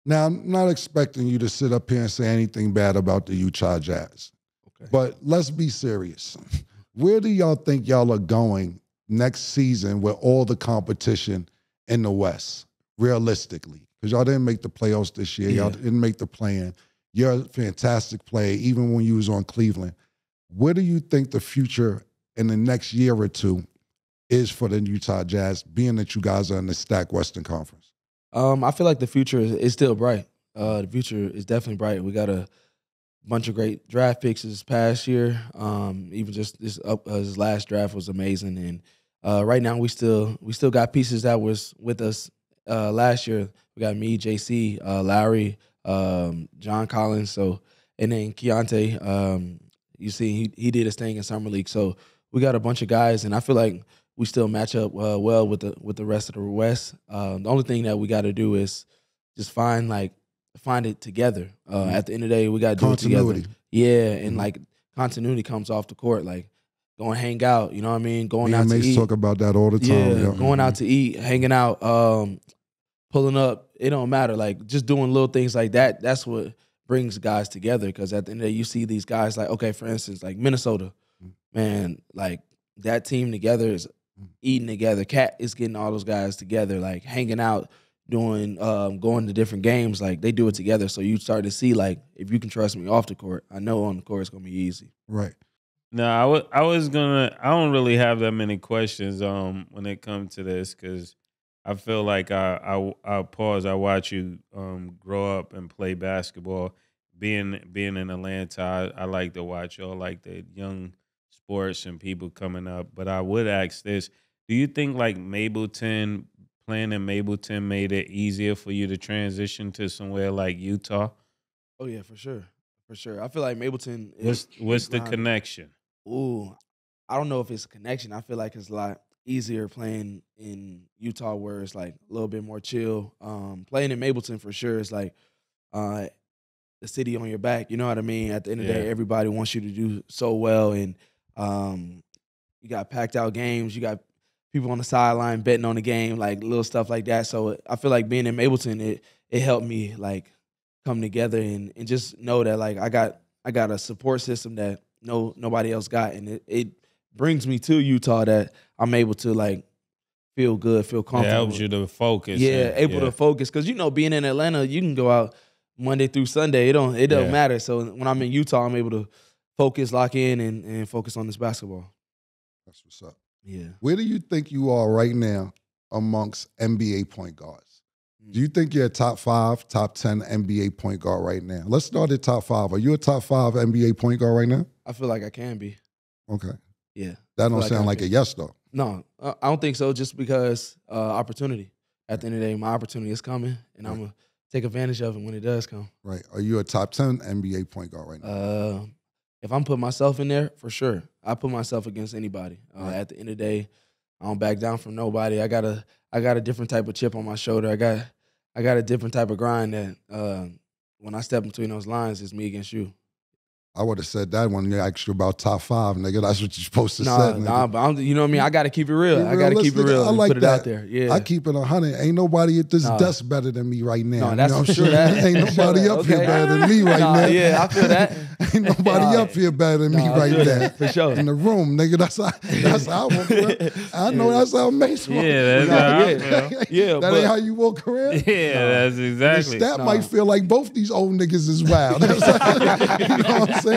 Now, I'm not expecting you to sit up here and say anything bad about the Utah Jazz. Okay. But let's be serious. Where do y'all think y'all are going next season with all the competition in the West, realistically? Because y'all didn't make the playoffs this year. Yeah. Y'all didn't make the play-in. You're a fantastic player, even when you was on Cleveland. Where do you think the future in the next year or two is for the Utah Jazz, being that you guys are in the stacked Western Conference? I feel like the future is still bright. The future is definitely bright. We got a bunch of great draft picks this past year. Even just this last draft was amazing. And right now we still got pieces that was with us last year. We got me, JC, Lowry, John Collins. So, and then Keontae. You see, he did his thing in summer league. So we got a bunch of guys, and I feel like we still match up well with the rest of the West. The only thing that we got to do is just find it together. At the end of the day, we got to do it together. Yeah, and like continuity comes off the court, like going hang out. You know what I mean? Going out to eat. Talk about that all the time. Yeah, going out to eat, hanging out, pulling up. It don't matter. Like just doing little things like that. That's what brings guys together. Because at the end of the day, you see these guys like, okay, for instance, like Minnesota, man, like that team together is eating together. Cat is getting all those guys together, like hanging out, doing, going to different games. Like they do it together. So you start to see like, if you can trust me off the court, I know on the court it's gonna be easy. Right. No, I don't really have that many questions when it comes to this, because I feel like I pause. I watch you grow up and play basketball. Being in Atlanta, I like to watch all like the young sports and people coming up. But I would ask this: do you think like Mableton, playing in Mableton, made it easier for you to transition to somewhere like Utah? Oh yeah, for sure. I feel like Mableton. What's the connection? Ooh, I don't know if it's a connection. I feel like it's a lot easier playing in Utah, where it's like a little bit more chill. Playing in Mableton for sure is like the city on your back. You know what I mean? At the end of the day, everybody wants you to do so well, and you got packed out games. You got people on the sideline betting on the game, like little stuff like that. So I feel like being in Mableton, it helped me like come together and just know that like I got a support system that nobody else got, and it brings me to Utah that I'm able to like feel good, feel comfortable. It helps you to focus. Yeah, able to focus, because being in Atlanta, you can go out Monday through Sunday. It doesn't matter. So when I'm in Utah, I'm able to focus, lock in, and focus on this basketball. That's what's up. Yeah. Where do you think you are right now amongst NBA point guards? Do you think you're a top 5, top 10 NBA point guard right now? Let's start at top 5. Are you a top 5 NBA point guard right now? I feel like I can be. Okay. Yeah. That don't Like sound I like a could. yes though. No, I don't think so. Just because opportunity. At the end of the day, my opportunity is coming, and I'm gonna take advantage of it when it does come. Right. Are you a top 10 NBA point guard right now? If I'm putting myself in there, for sure, I put myself against anybody. At the end of the day, I don't back down from nobody. I got a different type of chip on my shoulder. I got a different type of grind that when I step between those lines, it's me against you. I would have said that when you asked you about top 5, nigga. That's what you're supposed to say. Nah, but you know what I mean? I got to keep it real. I got to keep it real. I like put it that. out there. Yeah. I keep it 100. Ain't nobody at this desk better than me right now. No, that's you know for what I'm sure. saying? Ain't nobody up here better than me right now. Yeah, I feel that. Ain't nobody up here better than me right now. For sure. In the room, nigga. That's how I walk. I know that's how Mase walk. Yeah, that's how I feel. Yeah, that but, ain't how you walk around. Yeah, that's exactly. That might feel like both these old niggas is wild. You know what I'm saying?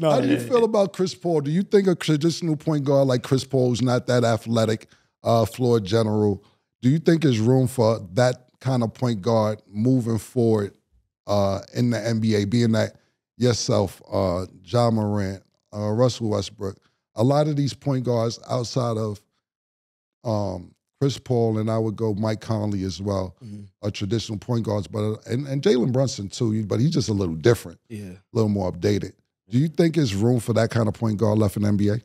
How do you feel about Chris Paul? Do you think a traditional point guard like Chris Paul, who's not that athletic, floor general, do you think there's room for that kind of point guard moving forward in the NBA, being that yourself, Ja Morant, Russell Westbrook, a lot of these point guards outside of Chris Paul, and I would go Mike Conley as well, are traditional point guards, but and Jalen Brunson too, but he's just a little different, a little more updated. Do you think there's room for that kind of point guard left in the NBA?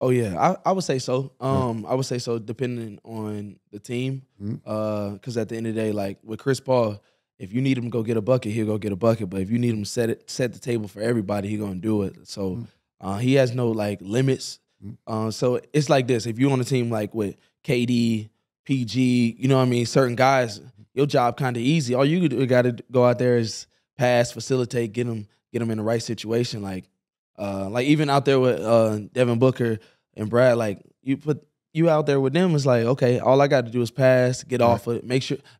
Oh yeah, I would say so. I would say so, depending on the team. Because at the end of the day, like with Chris Paul, if you need him to go get a bucket, he'll go get a bucket. But if you need him to set the table for everybody, he's gonna do it. So he has no like limits. So it's like this: if you're on a team like with KD, PG, you know what I mean, certain guys, your job kind of easy. All you got to go out there is pass, facilitate, get them in the right situation. Like even out there with Devin Booker and Brad, like you out there with them, it's like, okay, all I got to do is pass, get off of it,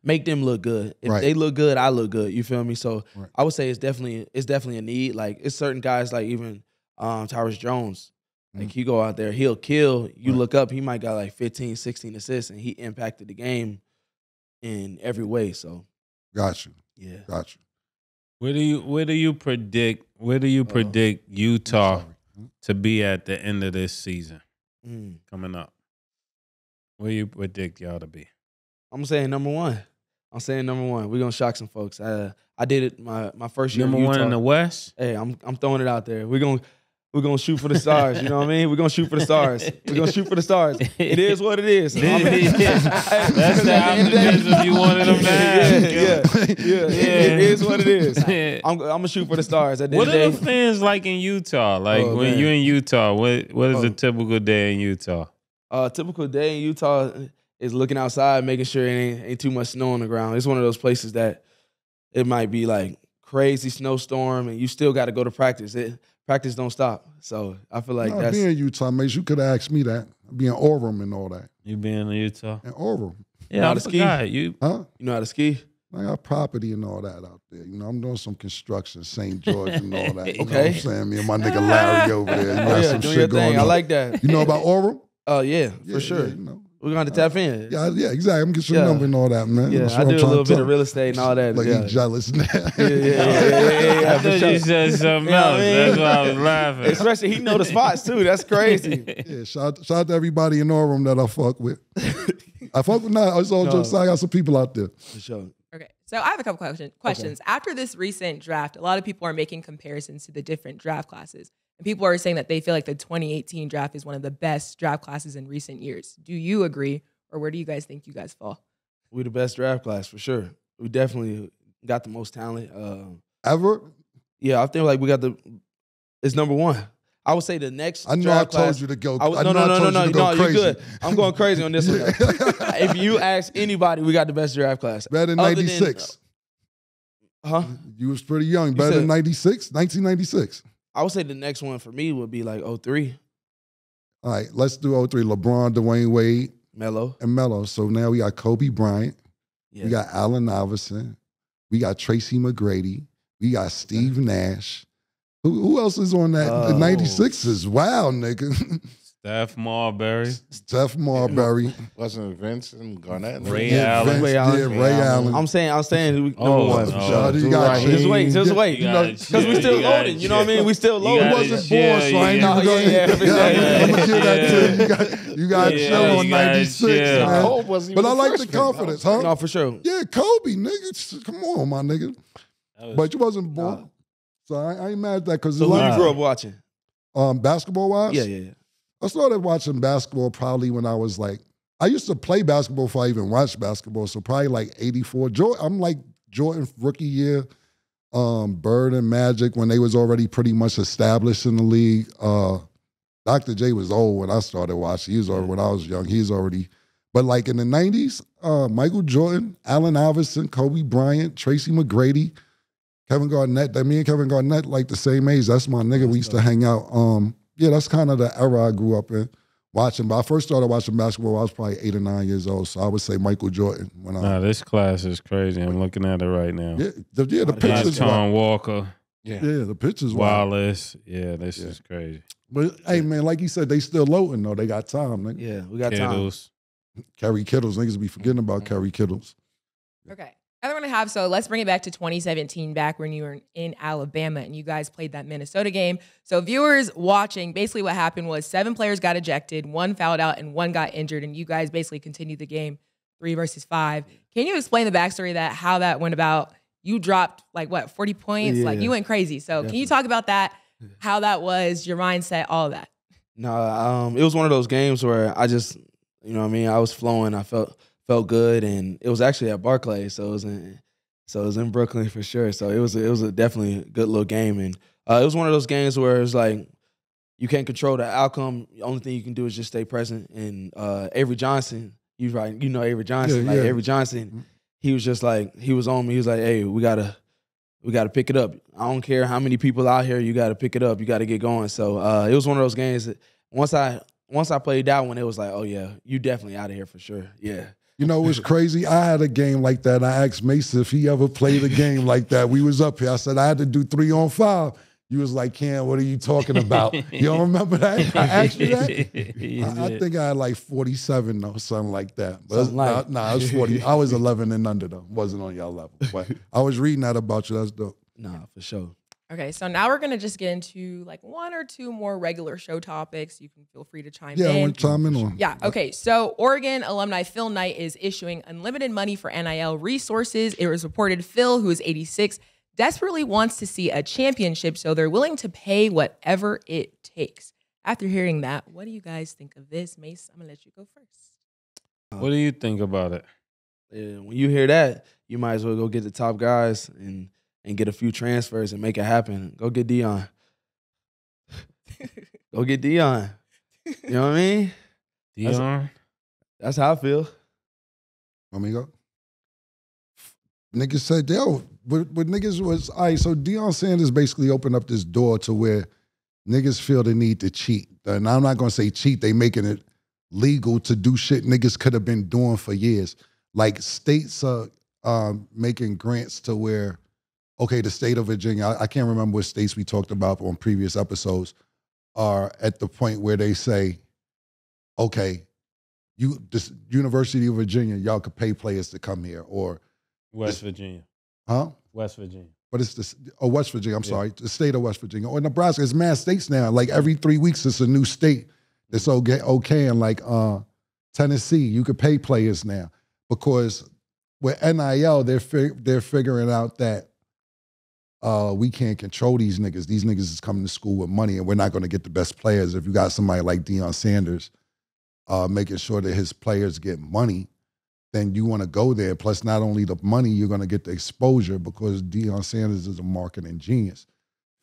make them look good. If they look good, I look good. You feel me? So I would say it's definitely a need. Like it's certain guys like even Tyrus Jones. Like he go out there, he'll kill. You look up, he might got like 15, 16 assists, and he impacted the game in every way. So, got you. Yeah, got you. Where do you predict Utah to be at the end of this season coming up? Where you predict y'all to be? I'm saying number one. We're gonna shock some folks. I did it my first year. Number one in the West. Hey, I'm throwing it out there. We're gonna shoot for the stars. You know what I mean? We're gonna shoot for the stars. It is what it is. That's the optimism you wanted them to have. It is what it is. I'm gonna shoot for the stars. At the What end are of the the day, fans like in Utah? Like when you're in Utah, what is a typical day in Utah? Typical day in Utah is looking outside, making sure it ain't too much snow on the ground. It's one of those places that it might be like crazy snowstorm, and you still got to go to practice. Practice don't stop. So I feel like that's being in Utah, Mase, you could have asked me that. Being Orem and all that. You being in Utah? And Orem. Yeah, I ski? forgot. You know how to ski? I got property and all that out there. You know, I'm doing some construction, St. George and all that. You know Okay. what I'm saying? Me and my nigga Larry over there. You got some doing shit your going thing. on. I like that. You know about Orem? Yeah, for sure. Yeah, you know. We're going to tap in. Yeah, exactly. I'm getting your number and all that, man. Yeah, That's I what do I'm a trying little to bit tell of real estate and all that. Like yeah. he's jealous now. Yeah, I thought you said something else. That's why I was laughing. Especially he know the spots too. That's crazy. Yeah, shout out to everybody in Orem that I fuck with. I fuck with it's all jokes. I got some people out there. For sure. Okay, so I have a couple questions. After this recent draft, a lot of people are making comparisons to the different draft classes. And people are saying that they feel like the 2018 draft is one of the best draft classes in recent years. Do you agree? Or where do you guys think you guys fall? We the best draft class for sure. We definitely got the most talent. Ever? Yeah, I think like we got it's number one. I would say the next I know draft I told class, you to go. No, you you're good. I'm going crazy on this one. If you ask anybody, we got the best draft class. Better than 96. You was pretty young. Better than 96? 1996. I would say the next one for me would be like 03. All right, let's do 03. LeBron, Dwayne Wade, and Melo. So now we got Kobe Bryant. Yeah. We got Allen Iverson. We got Tracy McGrady. We got Steve Nash. Who else is on that? The 96 is wow, nigga. Steph Marbury. Steph Marbury. Wasn't Vince and Garnett? Ray Yeah, Allen. Vince, yeah, Ray Allen. I'm saying number Oh, one. no. Shout out to you guys. Just wait. You gotta Because we chill, still you gotta loading. You know what I chill. mean? We still You loading. gotta wasn't chill, born, so I ain't you even gotta- going I'm gonna give that to you. You got Yeah, chill on you gotta 96, chill. man. Kobe wasn't even But I the like the first pick, confidence, no. huh? No, for sure. Yeah, Kobe, nigga. Come on, my nigga. That was- But you wasn't born. So I ain't mad at that because So who Nah. you grew up watching? basketball wise, Yeah. I started watching basketball probably when I was like, I used to play basketball before I even watched basketball. So probably like 84. I'm like Jordan rookie year, Bird and Magic when they was already pretty much established in the league. Dr. J was old when I started watching. He was already, when I was young, he's already, but like in the 90s, Michael Jordan, Allen Iverson, Kobe Bryant, Tracy McGrady, Kevin Garnett. Me and Kevin Garnett like the same age. That's my nigga. We used to hang out. Yeah, that's kind of the era I grew up in watching. But I first started watching basketball when I was probably 8 or 9 years old. So I would say Michael Jordan. When Nah, this class is crazy. I'm looking at it right now. the pictures Tom wild. Walker, Yeah. Yeah, the pictures wild. Wallace. Yeah, this is crazy. But hey, man, like you said, they still loading though. They got time. Nigga. Yeah, we got time. Kittles. Kerry Kittles, niggas be forgetting about Kerry Kittles. Okay. Other one I have, so let's bring it back to 2017, back when you were in Alabama and you guys played that Minnesota game. So viewers watching, basically what happened was 7 players got ejected, 1 fouled out, and 1 got injured, and you guys basically continued the game 3 versus 5. Can you explain the backstory of that, how that went about? You dropped like what, 40 points? Yeah. Like you went crazy. So can you talk about that, how that was, your mindset, all of that? No, it was one of those games where I just, you know what I mean, I was flowing. I felt good, and it was actually at Barclays, so it was in Brooklyn for sure. So it was a definitely good little game, and it was one of those games where it's like you can't control the outcome. The only thing you can do is just stay present. And Avery Johnson, you know Avery Johnson, Yeah, like yeah. Avery Johnson, he was just like, he was on me. He was like, hey, we gotta pick it up. I don't care how many people out here, you gotta pick it up. You gotta get going. So it was one of those games that once I played that one, it was like, oh yeah, you definitely out of here for sure. Yeah. You know what's crazy? I had a game like that. I asked Mase if he ever played a game like that. We was up here. I said I had to do 3 on 5. You was like, Cam, what are you talking about? You don't remember that? I asked you that? I think I had like 47 though, something like that. But I was 40. I was 11 and under though. Wasn't on y'all level. But I was reading that about you. That's dope. Nah, for sure. Okay, so now we're gonna just get into like 1 or 2 more regular show topics. You can feel free to chime Yeah, I in. want to chime in on. Yeah, okay. So Oregon alumni Phil Knight is issuing unlimited money for NIL resources. It was reported Phil, who is 86, desperately wants to see a championship, so they're willing to pay whatever it takes. After hearing that, what do you guys think of this? Mase, I'm gonna let you go first. What do you think about it? Yeah, when you hear that, you might as well go get the top guys and get a few transfers and make it happen. Go get Dion. Go get Dion. You know what I mean? Dion? That's how I feel. Let me go. Niggas said, yo, what niggas was, all right, so Deion Sanders basically opened up this door to where niggas feel the need to cheat. And I'm not going to say cheat, they making it legal to do shit niggas could have been doing for years. Like states are making grants to where, okay, the state of Virginia, I can't remember what states we talked about on previous episodes, are at the point where they say, okay, this University of Virginia, y'all could pay players to come here, or West Virginia. huh? West Virginia. But it's West Virginia, I'm sorry, the state of West Virginia. Or Nebraska, it's mad states now. Like every 3 weeks, it's a new state that's okay. And like Tennessee, you could pay players now. Because with NIL, they're figuring out that we can't control these niggas. These niggas is coming to school with money, and we're not going to get the best players. If you got somebody like Deion Sanders making sure that his players get money, then you want to go there. Plus, not only the money, you're going to get the exposure because Deion Sanders is a marketing genius.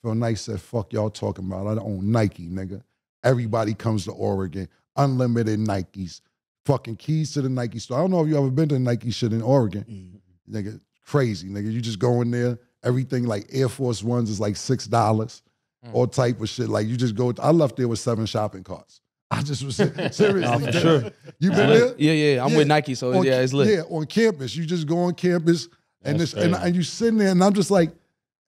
Phil Knight said, fuck y'all talking about. I own Nike, nigga. Everybody comes to Oregon. Unlimited Nikes. Fucking keys to the Nike store. I don't know if you ever been to Nike shit in Oregon. Mm-hmm. Nigga, crazy, nigga. You just go in there. Everything like Air Force Ones is like $6. All type of shit. Like you just go. I left there with 7 shopping carts. I just was seriously. Nah, for sure. You been there? Yeah. I'm with Nike, so yeah, it's lit. Yeah, on campus. You just go on campus and That's and crazy. you sitting there, and I'm just like,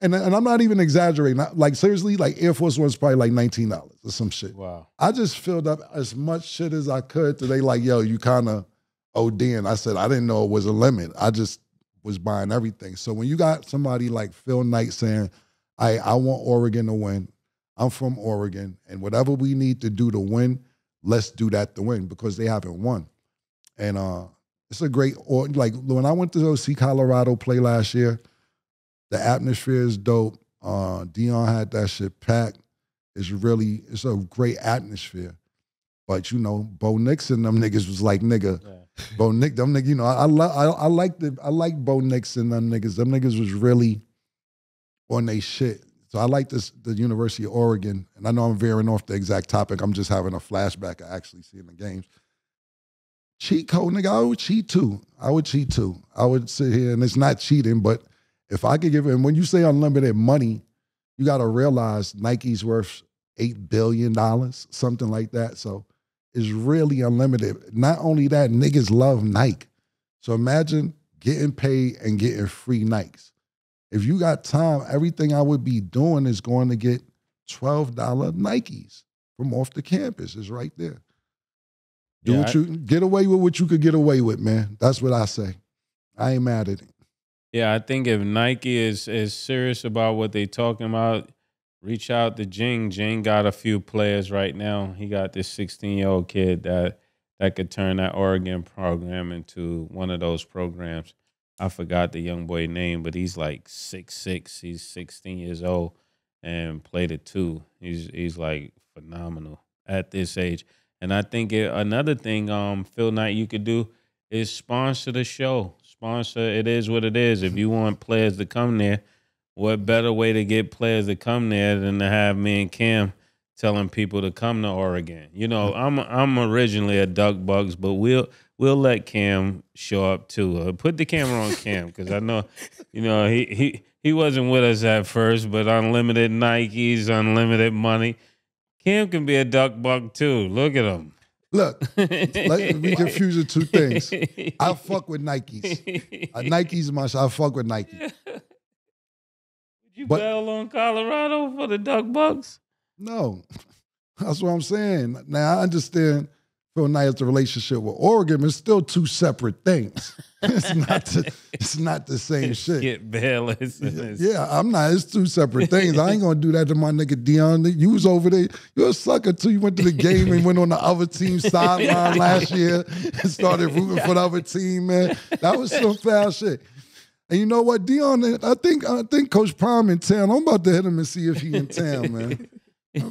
And I'm not even exaggerating. Like seriously, like Air Force One's probably like $19 or some shit. Wow. I just filled up as much shit as I could today. Like, yo, you kind of ODing. I said I didn't know it was a limit. I just was buying everything. So when you got somebody like Phil Knight saying, I want Oregon to win. I'm from Oregon, and whatever we need to do to win, let's do that to win because they haven't won. And it's a great, like when I went to go see Colorado play last year, the atmosphere is dope. Dion had that shit packed. It's a great atmosphere. But you know, Bo Nix and them niggas was like, nigga, yeah. Bo Nix, them niggas, you know, I like Bo Nix and them niggas. Them niggas was really on they shit. So I like the University of Oregon, and I know I'm veering off the exact topic. I'm just having a flashback of actually seeing the games. Cheat code, nigga, I would cheat too. I would sit here, and it's not cheating, but if I could give it, and when you say unlimited money, you got to realize Nike's worth $8 billion, something like that. So it's really unlimited. Not only that, niggas love Nike. So imagine getting paid and getting free Nikes. If you got time, everything I would be doing is going to get $12 Nikes from off the campus. It's right there. Get away with what you could get away with, man. That's what I say. I ain't mad at it. Yeah, I think if Nike is serious about what they talking about, reach out to Jing. Jing got a few players right now. He got this 16-year-old kid that could turn that Oregon program into one of those programs. I forgot the young boy name, but he's like 6'6". He's 16 years old and played it too. He's like phenomenal at this age. And I think another thing, Phil Knight, you could do is sponsor the show. Sponsor, it is what it is. If you want players to come there, what better way to get players to come there than to have me and Cam telling people to come to Oregon? You know, I'm originally a Duck Bucks, but we'll let Cam show up too. Put the camera on Cam because I know, you know, he wasn't with us at first, but unlimited Nikes, unlimited money. Cam can be a Duck Buck too. Look at him. Look, we confusing two things. I fuck with Nikes. Nikes my shit. I fuck with Nike. Did you bail on Colorado for the Duck Bucks? No. That's what I'm saying. Now, I understand Phil Knight has the relationship with Oregon, but it's still two separate things. It's not the same shit. Get Bayless. Yeah, I'm not. It's two separate things. I ain't gonna do that to my nigga Dion. You was over there. You're a sucker too. You went to the game and went on the other team's sideline last year and started rooting for the other team, man. That was some foul shit. And you know what, Dion? I think Coach Prime in town. I'm about to hit him and see if he in town, man.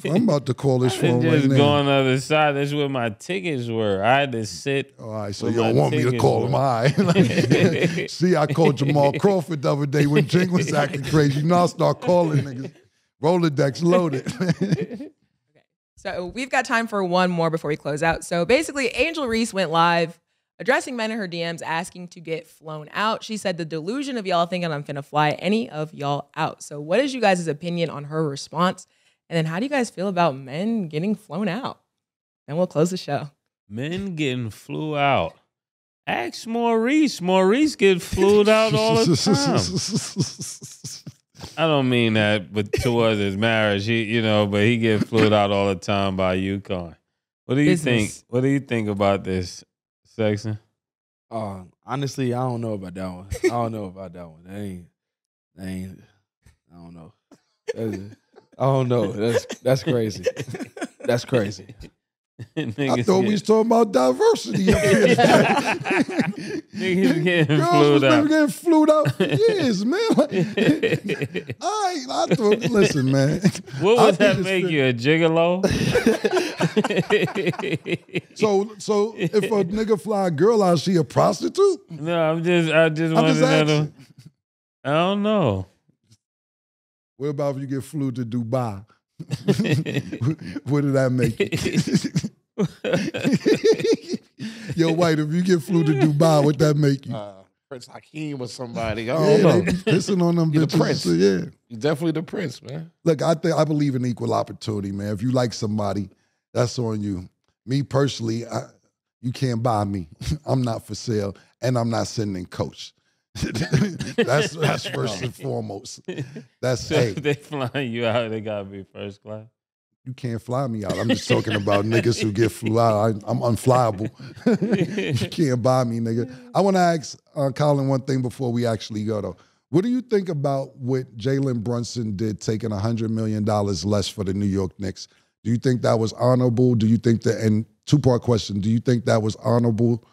I'm about to call his phone right now. Just go on the other side. That's where my tickets were. I had to sit. All right, so you don't want me to call him. All right. See, I called Jamal Crawford the other day when Jing was acting crazy. You know, I start calling niggas. Rolodex loaded. Okay. So we've got time for one more before we close out. So basically, Angel Reese went live addressing men in her DMs asking to get flown out. She said the delusion of y'all thinking I'm finna fly any of y'all out. So what is you guys' opinion on her response? And then how do you guys feel about men getting flown out? And we'll close the show. Men getting flew out. Ask Maurice. Maurice get flew out all the time. I don't mean that, but towards his marriage, but he get flew out all the time by UConn. What do you think? What do you think about this, Sexton? Honestly, I don't know about that one. I don't know about that one. That ain't. I don't know. I don't know. That's crazy. That's crazy. I thought we was talking about diversity up here. Niggas getting Girls flued out. getting flued out for years, man. I thought, listen, man. What would that make you, a gigolo? So if a nigga fly a girl out, she a prostitute? No, I just wanted to know. I don't know. What about if you get flew to Dubai? What did that make you? Yo, White, if you get flew to Dubai, what that make you? Prince Hakeem or somebody. I don't know. They be pissing on them You're bitches. the prince. So, yeah. You're definitely the prince, man. Look, I believe in equal opportunity, man. If you like somebody, that's on you. Me personally, you can't buy me. I'm not for sale, and I'm not sending coach. That's first and foremost. That's So hey, if they flying you out, they gotta be first class. you can't fly me out. I'm just talking about niggas who get flew out. I'm unflyable. You can't buy me, nigga. I want to ask Colin one thing before we actually go though. What do you think about what Jalen Brunson did, taking $100 million less for the New York Knicks? Do you think that was honorable? Do you think that, and two-part question, do you think that was honorable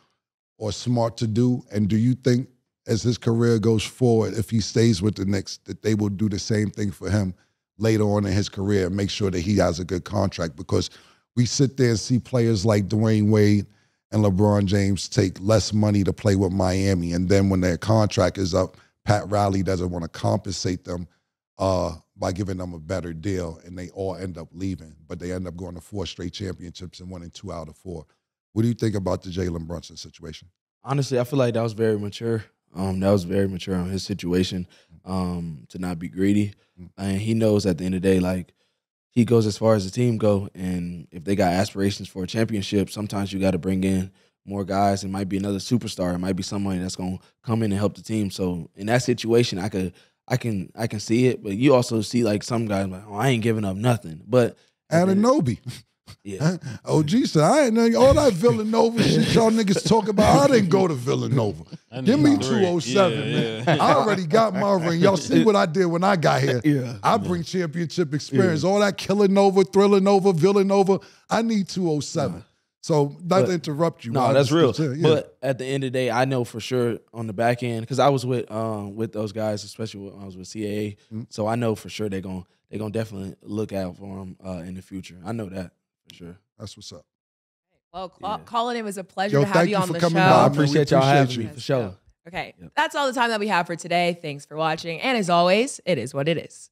or smart to do? And do you think as his career goes forward, if he stays with the Knicks, that they will do the same thing for him later on in his career and make sure that he has a good contract? Because we sit there and see players like Dwayne Wade and LeBron James take less money to play with Miami, and then when their contract is up, Pat Riley doesn't want to compensate them by giving them a better deal, and they all end up leaving. But they end up going to 4 straight championships and winning 2 out of 4. What do you think about the Jalen Brunson situation? Honestly, I feel like that was very mature. That was very mature on his situation, to not be greedy. And he knows at the end of the day, like, he goes as far as the team go, and if they got aspirations for a championship, sometimes you got to bring in more guys. It might be another superstar. It might be somebody that's going to come in and help the team. So in that situation, I can see it, but you also see like some guys like, oh, I ain't giving up nothing. But Ananobi. Yeah. OG said, I ain't all that Villanova shit y'all niggas talk about. I didn't go to Villanova. Give me 207, man. I already got my ring. Y'all see what I did when I got here. Yeah. I bring championship experience. All that Killing Nova, Thriller Nova, Villanova. I need 207. So not to interrupt you. No, that's real. But at the end of the day, I know for sure on the back end, because I was with those guys, especially when I was with CAA. So I know for sure they're gonna definitely look out for him in the future. I know that for sure. That's what's up. Well, Colin, it was a pleasure to have thank you on for the coming show. by, I man. appreciate We y'all having appreciate me you. for sure. Okay, that's all the time that we have for today. Thanks for watching. And as always, it is what it is.